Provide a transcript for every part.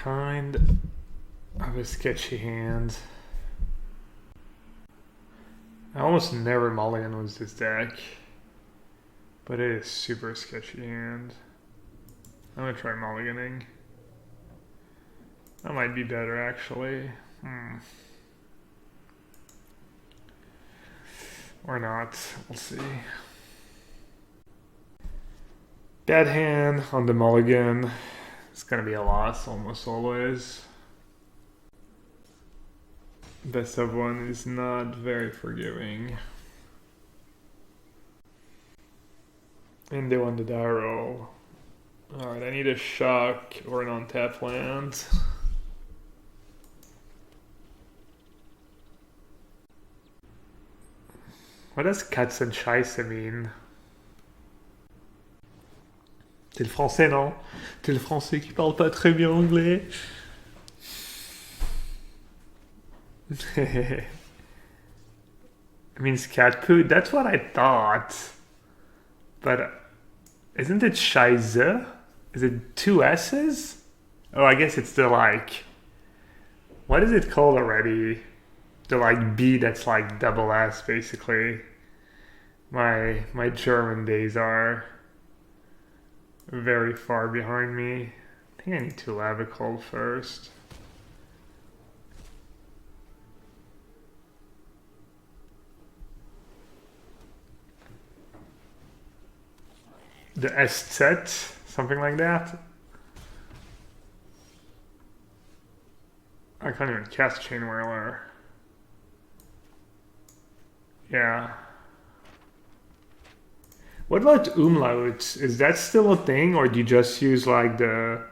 kind of a sketchy hand. I almost never mulligan with this deck, but it is super sketchy hand. I'm gonna try mulliganing. That might be better actually. Or not, we'll see. Bad hand on the mulligan. It's gonna be a loss almost always. Best of one is not very forgiving. And they won the die roll. Alright, I need a shock or an on-tap land. What does cuts and scheisse mean? T'es le français, non? T'es le français qui parle pas très bien anglais. It means cat poo. That's what I thought. But isn't it scheisse? Is it two S's? Oh, I guess it's the like... What is it called already? The like B that's like double S basically. My German days are very far behind me. I think I need to lab a call first. The SZ, something like that. I can't even cast Chain Whirler. Yeah. What about umlaut? Is that still a thing, or do you just use like the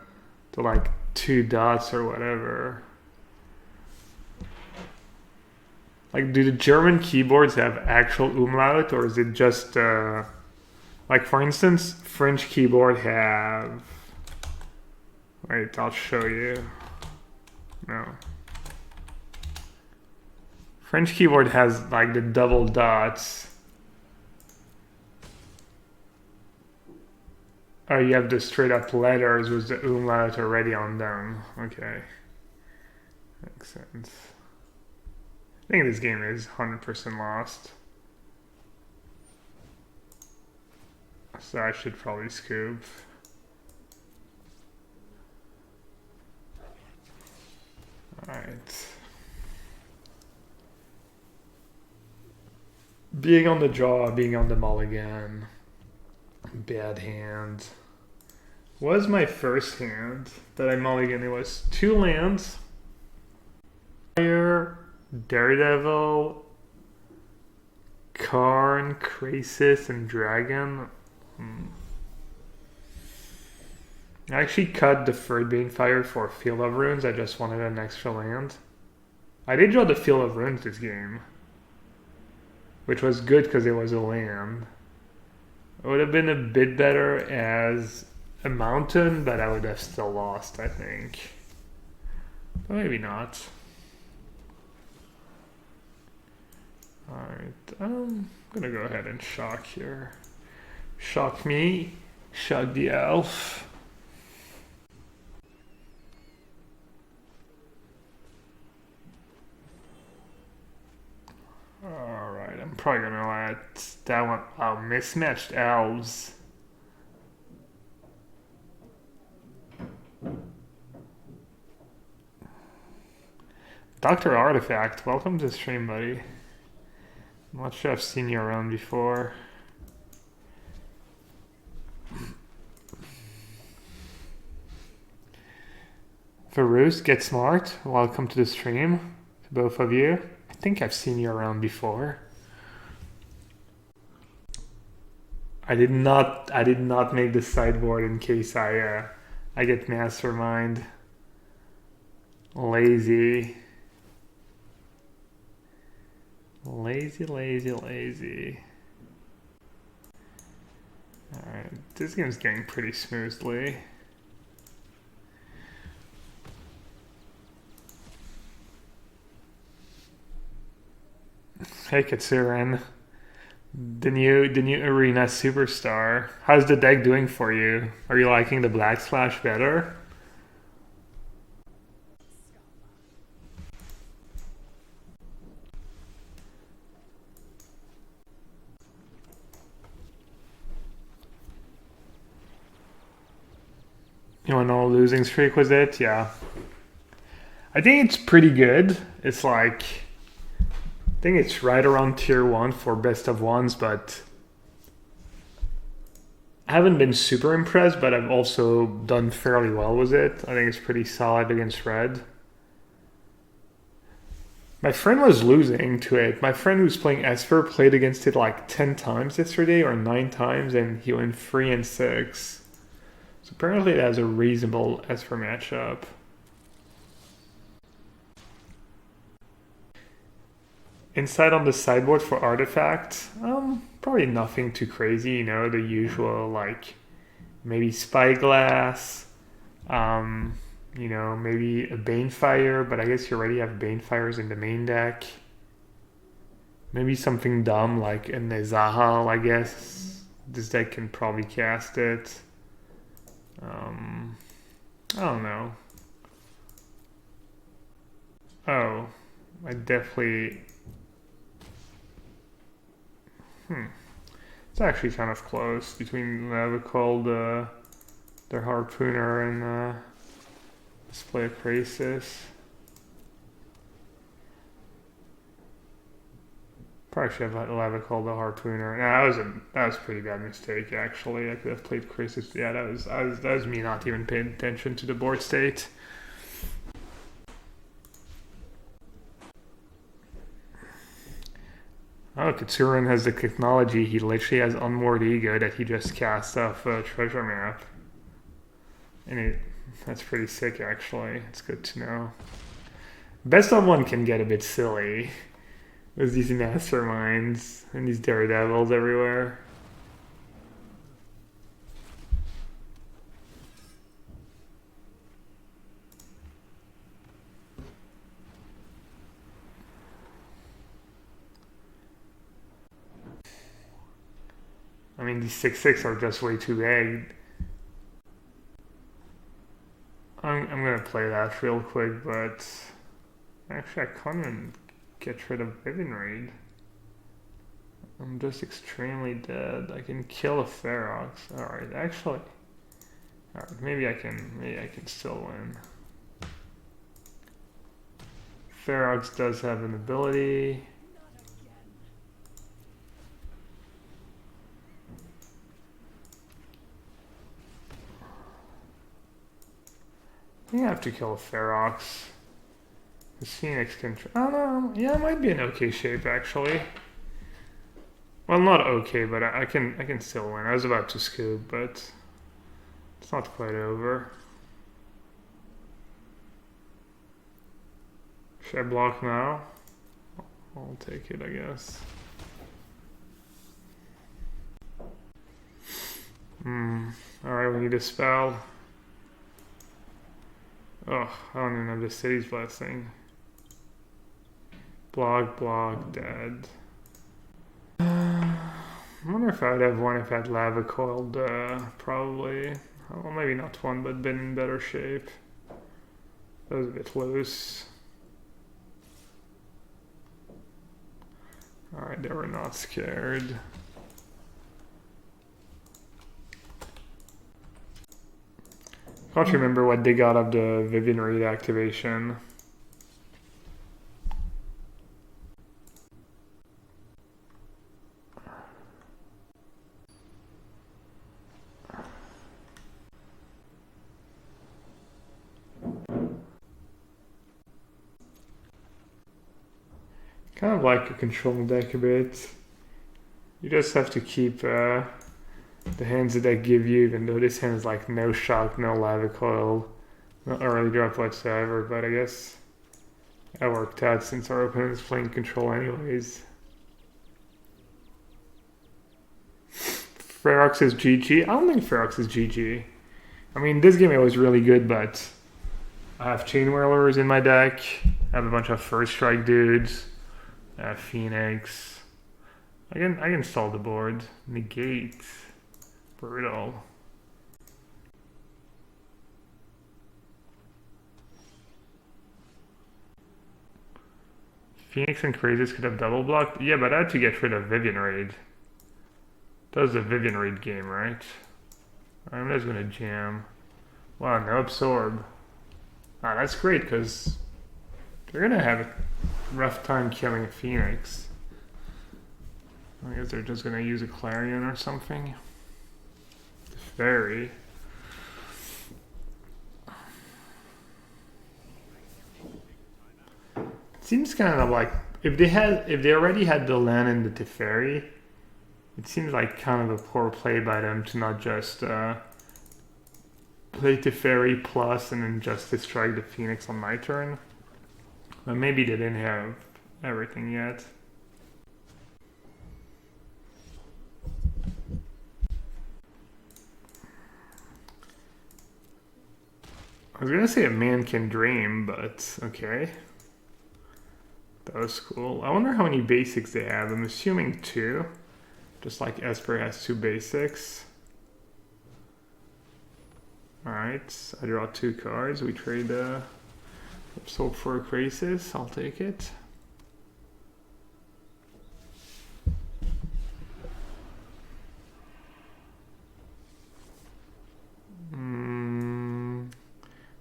like 2 dots or whatever? Like, do the German keyboards have actual umlaut, or is it just like, for instance, French keyboard have... Wait, I'll show you. No. French keyboard has like the double dots. Oh, you have the straight up letters with the umlaut already on them. Okay. Makes sense. I think this game is 100% lost. So I should probably scoop. Alright. Being on the draw, being on the mulligan. Bad hand. Was my first hand that I mulliganed. It was 2 lands. Fire, Daredevil, Karn, Krasis, and Dragon. I actually cut the third Banefire for Field of Runes. I just wanted an extra land. I did draw the Field of Runes this game, which was good because it was a land. It would have been a bit better as a mountain, but I would have still lost, I think. But maybe not. Alright, I'm gonna go ahead and shock here. Shock me, shock the elf. Alright, I'm probably gonna let that one... Oh, mismatched elves. Dr. Artifact, welcome to the stream, buddy. I'm not sure I've seen you around before. Varus, get smart. Welcome to the stream, to both of you. I think I've seen you around before. I did not make the sideboard in case I get mastermind. Lazy. Lazy. Alright, this game's getting pretty smoothly. Hey Katsurin, the new arena superstar. How's the deck doing for you? Are you liking the Black Splash better? You want to know losing streak was it? Yeah. I think it's pretty good. It's like, I think it's right around tier 1 for best of ones, but I haven't been super impressed, but I've also done fairly well with it. I think it's pretty solid against red. My friend was losing to it. My friend who's playing Esper played against it like 10 times yesterday or 9 times, and he went 3 and 6. So apparently it has a reasonable Esper matchup. Inside on the sideboard for artifact, probably nothing too crazy, you know, the usual like maybe spyglass, you know, maybe a Banefire, but I guess you already have Banefires in the main deck. Maybe something dumb like a Nezahal, I guess. This deck can probably cast it. I don't know. Oh, I definitely... It's actually kind of close between Levicold, their Harpooner, and Display of Krasis. Probably should have Levicold the Harpooner. Nah, that was a pretty bad mistake actually. I could have played Krasis. Yeah, that was me not even paying attention to the board state. Oh, Katsurin has the technology. He literally has Unmoored Ego that he just cast off a treasure map. And that's pretty sick, actually. It's good to know. Best of one can get a bit silly with these masterminds and these daredevils everywhere. I mean, these 6/6 are just way too big. I'm gonna play that real quick, but actually I can't even get rid of Vivian Raid. I'm just extremely dead. I can kill a Ferox. Alright, actually. Alright, maybe I can still win. Ferox does have an ability. I think I have to kill a Ferox. The Phoenix can... Oh no, yeah, it might be an okay shape actually. Well, not okay, but I can still win. I was about to scoop, but it's not quite over. Should I block now? I'll take it, I guess. Alright, we need a spell. Oh, I don't even have the City's Blessing. Block, dead. I wonder if I would have one if I had Lava Coiled, probably. Well, maybe not one, but been in better shape. That was a bit loose. Alright, they were not scared. I can't remember what they got of the Vivian Raid activation. Kind of like a control deck a bit. You just have to keep the hands that they give you, even though this hand is like no shock, no lava coil, no early drop whatsoever, but I guess that worked out since our opponent is playing control anyways. Ferox is GG? I don't think Ferox is GG. I mean, this game it was really good, but I have Chain Whirlers in my deck, I have a bunch of first strike dudes, I have Phoenix. I can stall the board. Negate. Brutal. Phoenix and Krasis could have double blocked. Yeah, but I had to get rid of Vivian Raid. That was a Vivian Raid game, right? I'm just gonna jam. Wow, no absorb. Ah, that's great, because they're gonna have a rough time killing a phoenix. I guess they're just gonna use a clarion or something. Fairy. It seems kind of like if they already had the land and the Teferi, it seems like kind of a poor play by them to not just play Teferi plus and then just destroy the Phoenix on my turn. But maybe they didn't have everything yet. I was gonna say a man can dream, but okay. That was cool. I wonder how many basics they have. I'm assuming 2. Just like Esper has 2 basics. Alright, I draw 2 cards. We trade Absorb for a Krasis. I'll take it.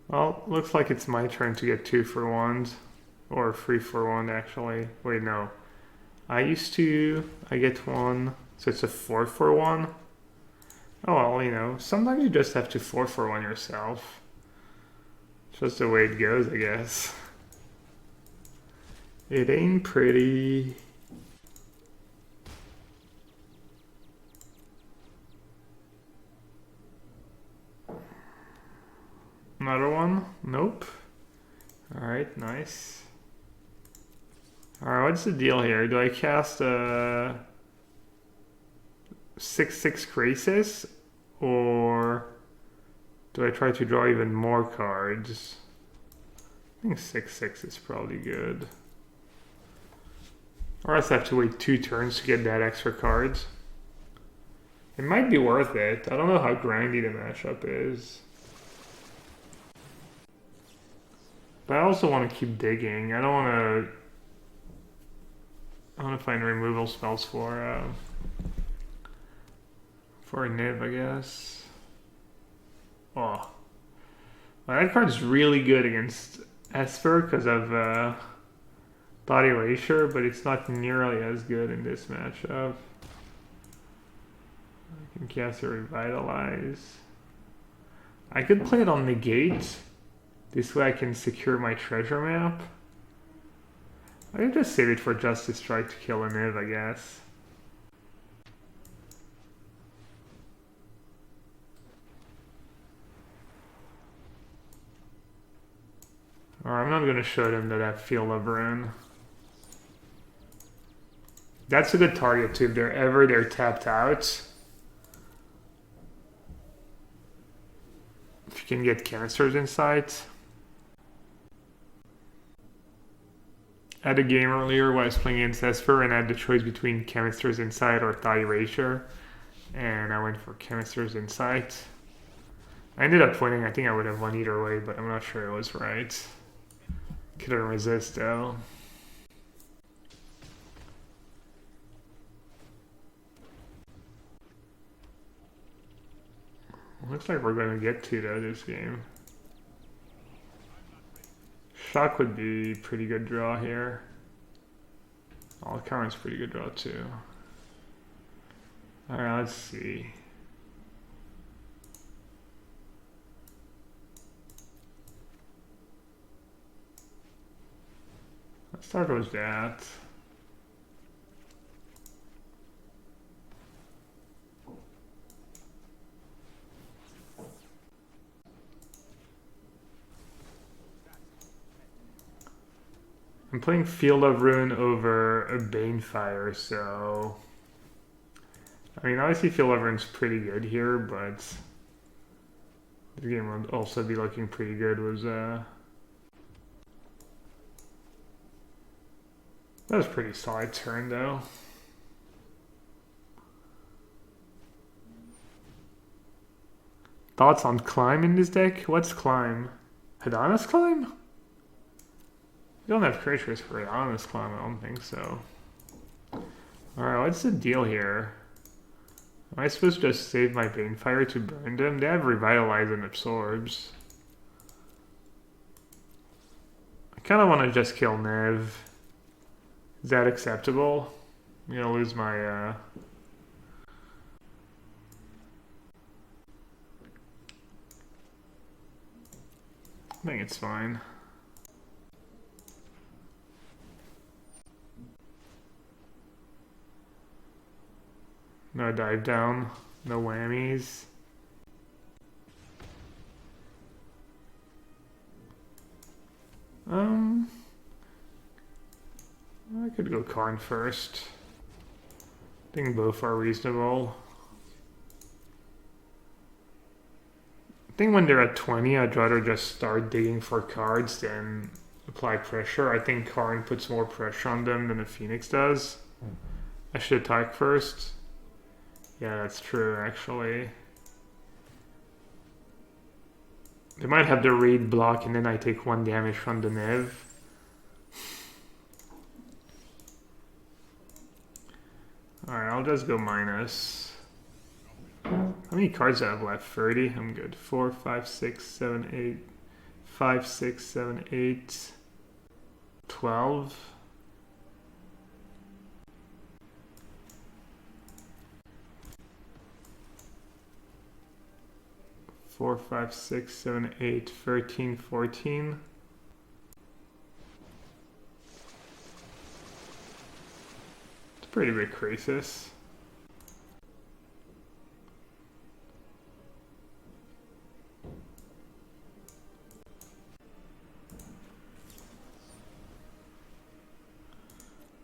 Well, looks like it's my turn to get 2 for 1s. Or 3 for 1 actually. Wait, no. I get 1. So it's a 4 for 1. Oh well, you know, sometimes you just have to 4 for 1 yourself. It's just the way it goes, I guess. It ain't pretty. Another one? Nope. Alright, nice. Alright, what's the deal here? Do I cast a 6/6 Krasis? Or do I try to draw even more cards? I think 6/6 is probably good. Or else I have to wait 2 turns to get that extra cards. It might be worth it. I don't know how grindy the matchup is. But I also want to keep digging. I want to find removal spells for a Niv, I guess. Oh. Well, that card's really good against Esper because of Thought Erasure, but it's not nearly as good in this matchup. I can cast a Revitalize. I could play it on Negate. This way I can secure my treasure map. I can just save it for Justice Strike to kill a Niv, I guess. Or I'm not going to show them that I have Field of Ruin. That's a good target too, if they're tapped out. If you can get Canisters in sight. I had a game earlier where I was playing against Esper and I had the choice between Canisters in sight or Thought Erasure. And I went for Canisters in sight. I ended up winning. I think I would have won either way, but I'm not sure it was right. Couldn't resist though. Looks like we're going to get 2 though this game. Shock would be a pretty good draw here. All current's pretty good draw too. Alright, let's see. Let's start with that. I'm playing Field of Ruin over a Banefire, so... I mean, obviously Field of Ruin's pretty good here, but... the game would also be looking pretty good was, that was a pretty solid turn, though. Thoughts on Climb in this deck? What's Climb? Hadana's Climb? We don't have creatures for Hadana's Climb, I don't think so. Alright, what's the deal here? Am I supposed to just save my Banefire to burn them? They have Revitalize and Absorbs. I kind of want to just kill Nev. Is that acceptable? I'm gonna lose my I think it's fine. No dive down, no whammies. I could go Karn first. I think both are reasonable. I think when they're at 20, I'd rather just start digging for cards than apply pressure. I think Karn puts more pressure on them than a Phoenix does. I should attack first. Yeah, that's true, actually. They might have the raid block and then I take 1 damage from the Nev. Alright, I'll just go minus. How many cards do I have left? 30? I'm good. 4, 5, 6, 7, 8. 5, 6, 7, 8. 12. 4, 5, 6, 7, 8, 13, 14. It's a pretty big Krasis.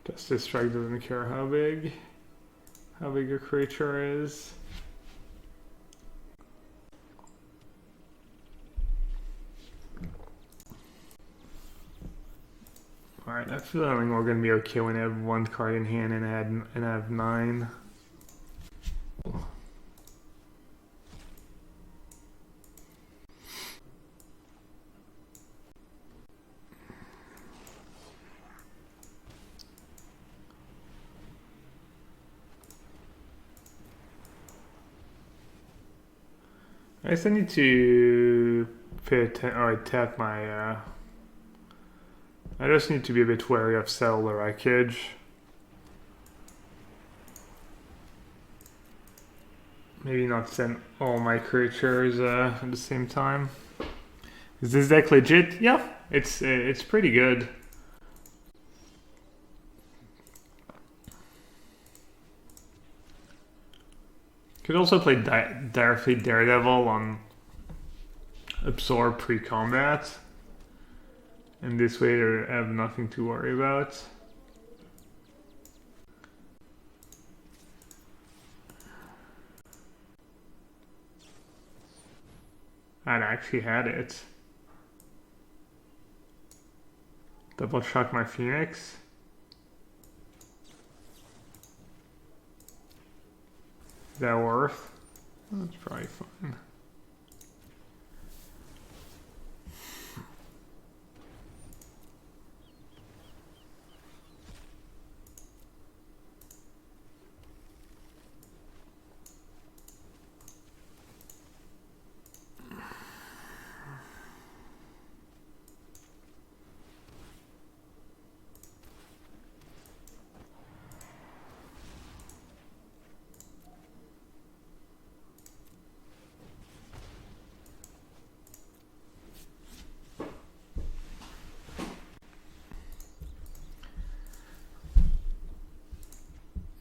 Justice Strike doesn't care how big a creature is. Alright, I feel like we're gonna be okay when I have 1 card in hand and I have 9. I guess I need to pay attention, or tap my, I just need to be a bit wary of cellular wreckage. Maybe not send all my creatures at the same time. Is this deck legit? Yeah, it's pretty good. Could also play directly Daredevil on Absorb pre-combat. And this way I have nothing to worry about. I'd actually had it. Double shock my Phoenix. Is that worth? That's probably fine.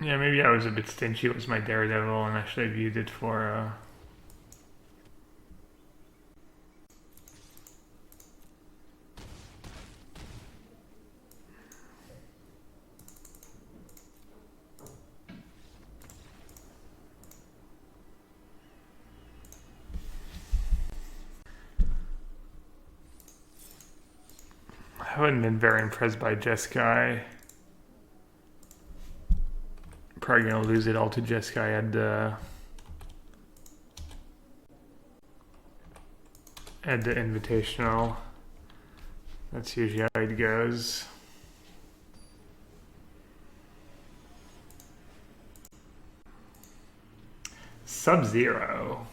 Yeah, maybe I was a bit stingy with my Daredevil and actually viewed it for I haven't been very impressed by Jeskai. Probably gonna lose it all to Jeskai at the Invitational. That's usually how it goes. Sub-Zero.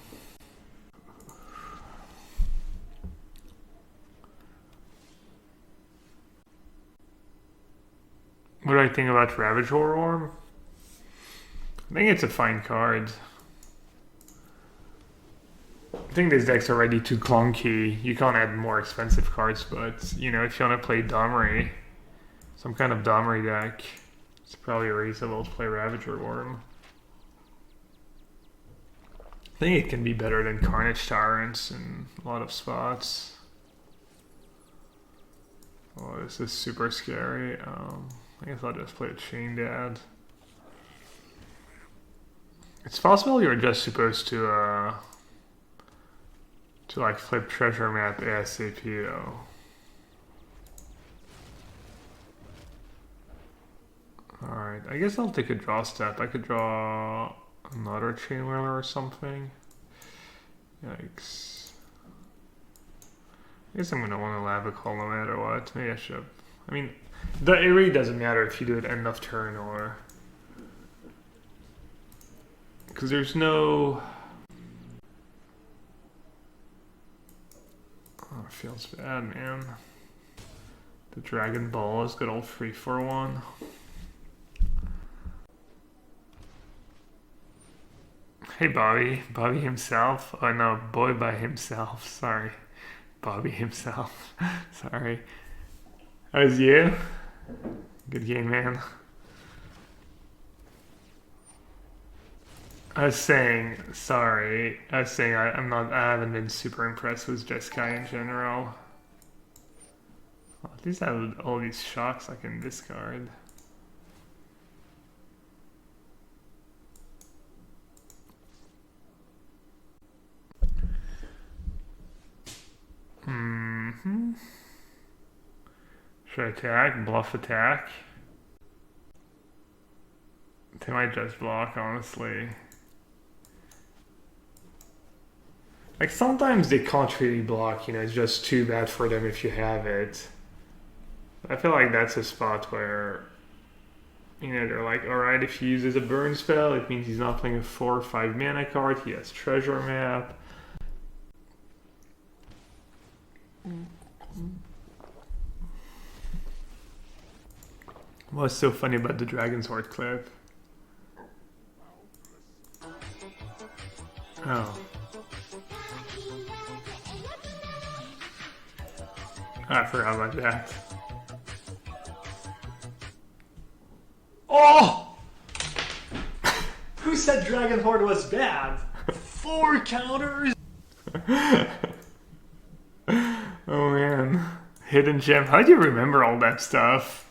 What do I think about Ravager Orb? I think it's a fine card. I think these decks are already too clunky. You can't add more expensive cards, but you know, if you want to play Domri, some kind of Domri deck, it's probably reasonable to play Ravager Orb. I think it can be better than Carnage Tyrants in a lot of spots. Oh, this is super scary. I guess I'll just play a Chain Dad. It's possible you're just supposed to like flip treasure map ASAP though. Alright, I guess I'll take a draw step. I could draw another Chain Wheeler or something. Yikes. I guess I'm gonna want to Lava Call no matter what. Maybe I should. I mean, it really doesn't matter if you do it end of turn or... Because there's no... Oh, it feels bad, man. The Dragon Ball is good old 3-for-1. Hey, Bobby. Bobby himself? Oh, no, Boy by himself. Sorry. Bobby himself. Sorry. That was you? Good game, man. I was saying, sorry. I was saying I haven't been super impressed with Jeskai in general. Well, at least I have all these shocks I can discard. Should I attack? Bluff attack? They might just block, honestly. Like, sometimes they can't really block, you know, it's just too bad for them if you have it. I feel like that's a spot where, you know, they're like, alright, if he uses a burn spell, it means he's not playing a 4 or 5 mana card, he has treasure map. What's so funny about the Dragon's Horde clip? Oh. I forgot about that. Oh! Who said Dragon Horde was bad? 4 counters? Oh man. Hidden Gem. How do you remember all that stuff?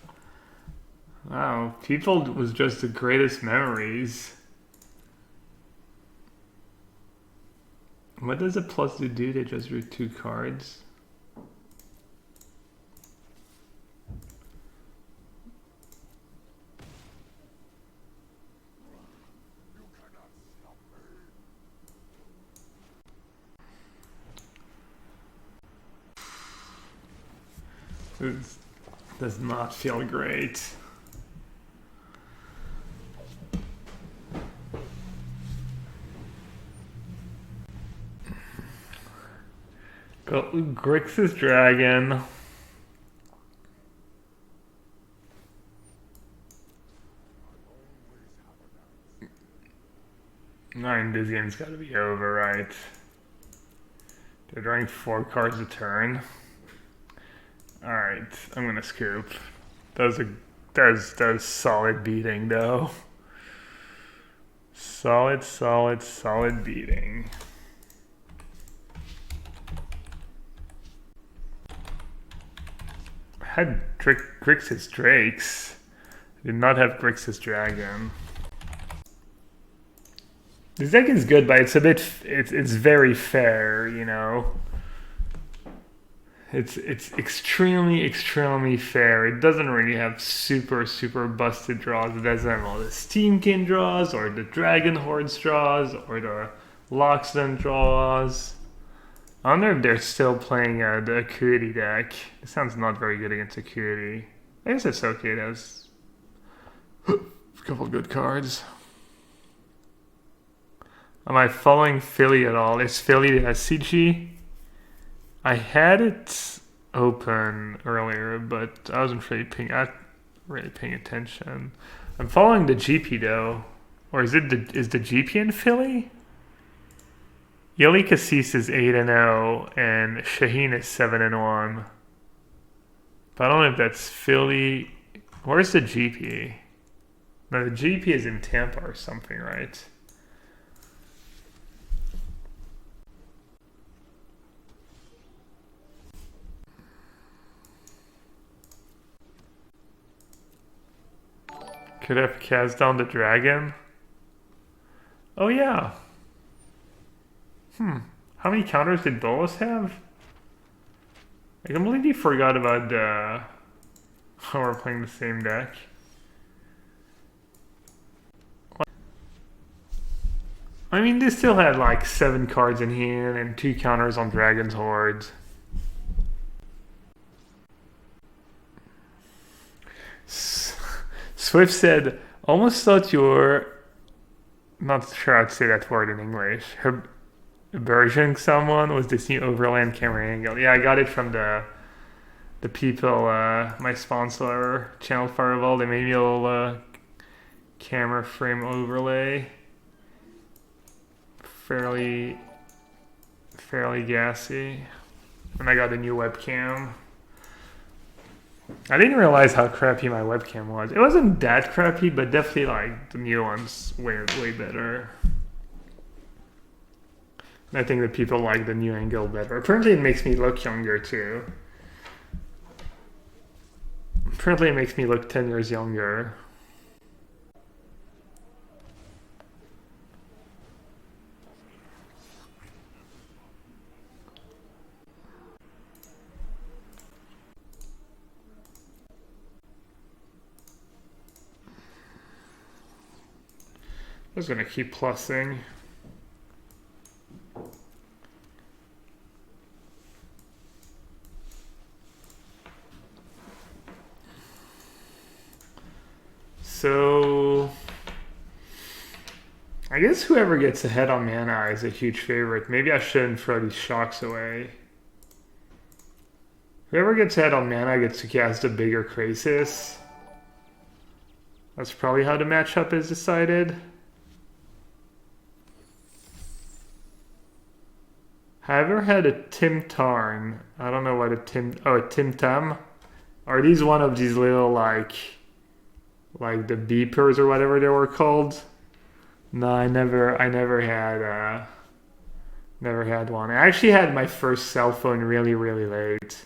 Wow, people was just the greatest memories. What does a plus do? They just drew 2 cards. This does not feel great. Got Grixis Dragon. This game's gotta be over, right? They're drawing 4 cards a turn. Alright, I'm gonna scoop. That was solid beating though. Solid beating. I had Grixis Drakes. I did not have Grixis Dragon. This deck is good, but it's a bit, it's very fair, you know. It's extremely fair. It doesn't really have super busted draws. It doesn't have all the Steamkin draws, or the Dragon Hordes draws, or the Loxodon draws. I wonder if they're still playing the Acuity deck. It sounds not very good against Acuity. I guess it's okay. It has a couple good cards. Am I following Philly at all? Is Philly the SCG? I had it open earlier, but I wasn't really paying attention. I'm following the GP though. Or is the GP in Philly? Yoli Cassis is 8-0 and Shaheen is 7-1. But I don't know if that's Philly. Where's the GP? No, the GP is in Tampa or something, right? Could have cast down the dragon. Oh yeah. How many counters did Bolas have? I completely forgot about the how we're playing the same deck. I mean, they still had like 7 cards in hand and 2 counters on Dragon's Horde. Swift said, almost thought you were, not sure I'd say that word in English, versioning someone with this new overland camera angle. Yeah, I got it from the people, my sponsor, Channel Fireball. They made me a little camera frame overlay. Fairly gassy. And I got a new webcam. I didn't realize how crappy my webcam was. It wasn't that crappy, but definitely like the new one's way better. I think that people like the new angle better. Apparently it makes me look younger too. Apparently it makes me look 10 years younger. I was gonna keep plussing. So I guess whoever gets ahead on mana is a huge favorite. Maybe I shouldn't throw these shocks away. Whoever gets ahead on mana gets to cast a bigger Krasis. That's probably how the matchup is decided. Have you ever had a Tim Tarn? I don't know what a Tim Tam? Are these one of these little like the beepers or whatever they were called? No, I never had one. I actually had my first cell phone really late.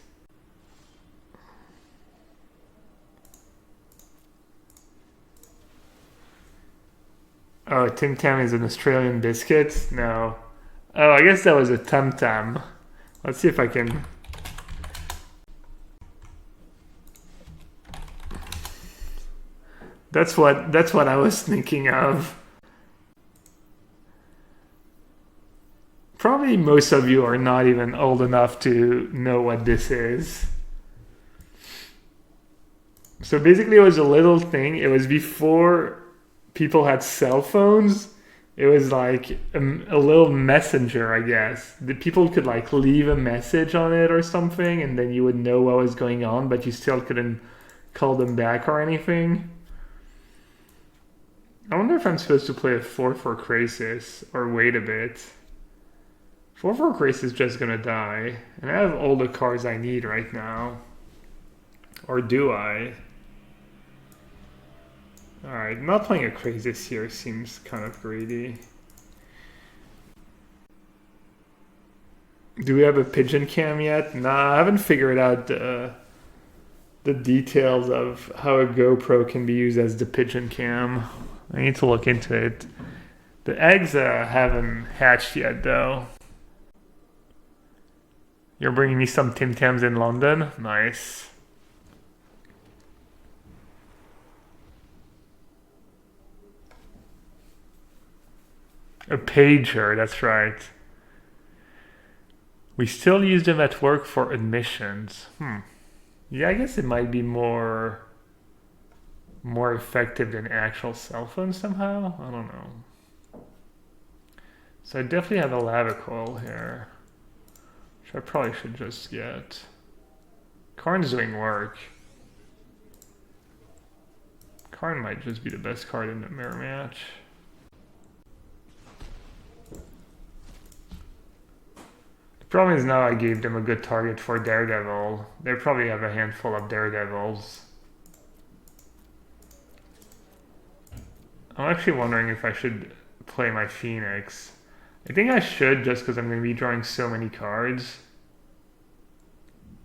Oh, Tim Tam is an Australian biscuit? No. Oh, I guess that was a Tum Tam. Let's see if I can. That's what I was thinking of. Probably most of you are not even old enough to know what this is. So basically it was a little thing. It was before people had cell phones. It was like a little messenger, I guess. The people could like leave a message on it or something, and then you would know what was going on, but you still couldn't call them back or anything. I wonder if I'm supposed to play a 4/4 Krasis or wait a bit. 4/4 Krasis is just gonna die, and I have all the cards I need right now. Or do I? Alright, not playing a Krasis here seems kind of greedy. Do we have a pigeon cam yet? Nah, I haven't figured out the details of how a GoPro can be used as the pigeon cam. I need to look into it. The eggs haven't hatched yet though. You're bringing me some Tim Tams in London? Nice. A pager, that's right. We still use them at work for admissions. Yeah, I guess it might be more effective than actual cell phones somehow. I don't know. So I definitely have a lava coil here, which I probably should just get. Karn's doing work. Karn might just be the best card in the mirror match. The problem is now I gave them a good target for Daredevil. They probably have a handful of Daredevils. I'm actually wondering if I should play my Phoenix. I think I should just because I'm going to be drawing so many cards.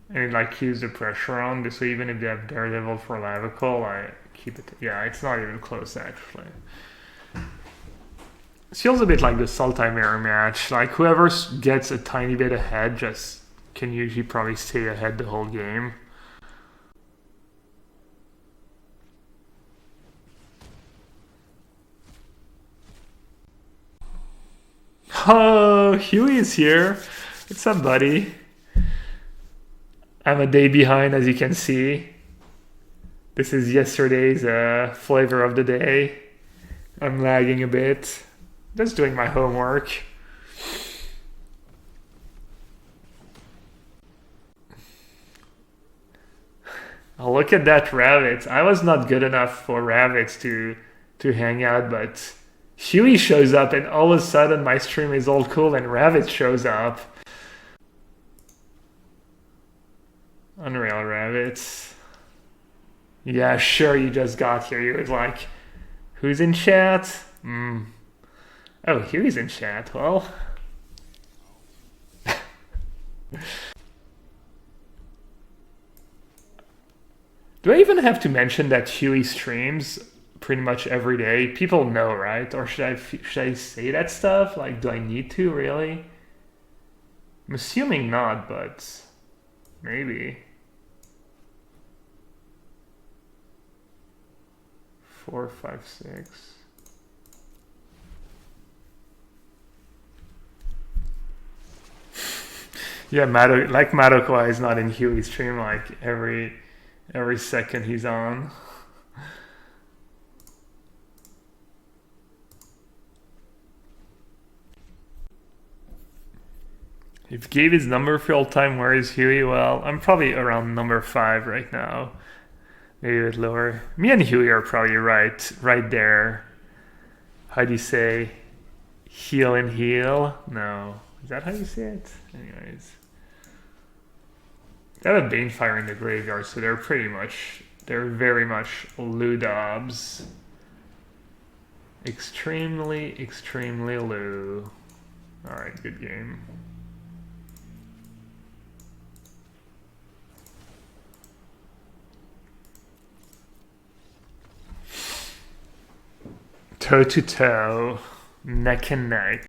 And it like keeps the pressure on, so even if they have Daredevil for Lava Coil, I keep it. Yeah, it's not even close actually. It feels a bit like the Sultai mirror match. Like whoever gets a tiny bit ahead just can usually probably stay ahead the whole game. Oh, Huey is here. What's up, buddy? I'm a day behind, as you can see. This is yesterday's flavor of the day. I'm lagging a bit. Just doing my homework. Oh, look at that rabbit. I was not good enough for rabbits to hang out, but Huey shows up and all of a sudden my stream is all cool and rabbit shows up. Unreal rabbits. Yeah, sure, you just got here. You was like, who's in chat? Oh, Huey's in chat. Well. Do I even have to mention that Huey streams pretty much every day? People know, right? Or should I say that stuff? Like, do I need to, really? I'm assuming not, but maybe. 4, 5, 6. Yeah, Madoka is not in Huey's stream like every second he's on. If Gabe is number for all time, where is Huey? Well, I'm probably around number 5 right now. Maybe a bit lower. Me and Huey are probably right there. How do you say? Heal and heal? No. Is that how you say it? Anyways. They have a Banefire in the graveyard, so they're very much Ludobs. Extremely Lu. Alright, good game. Toe to toe, neck and neck.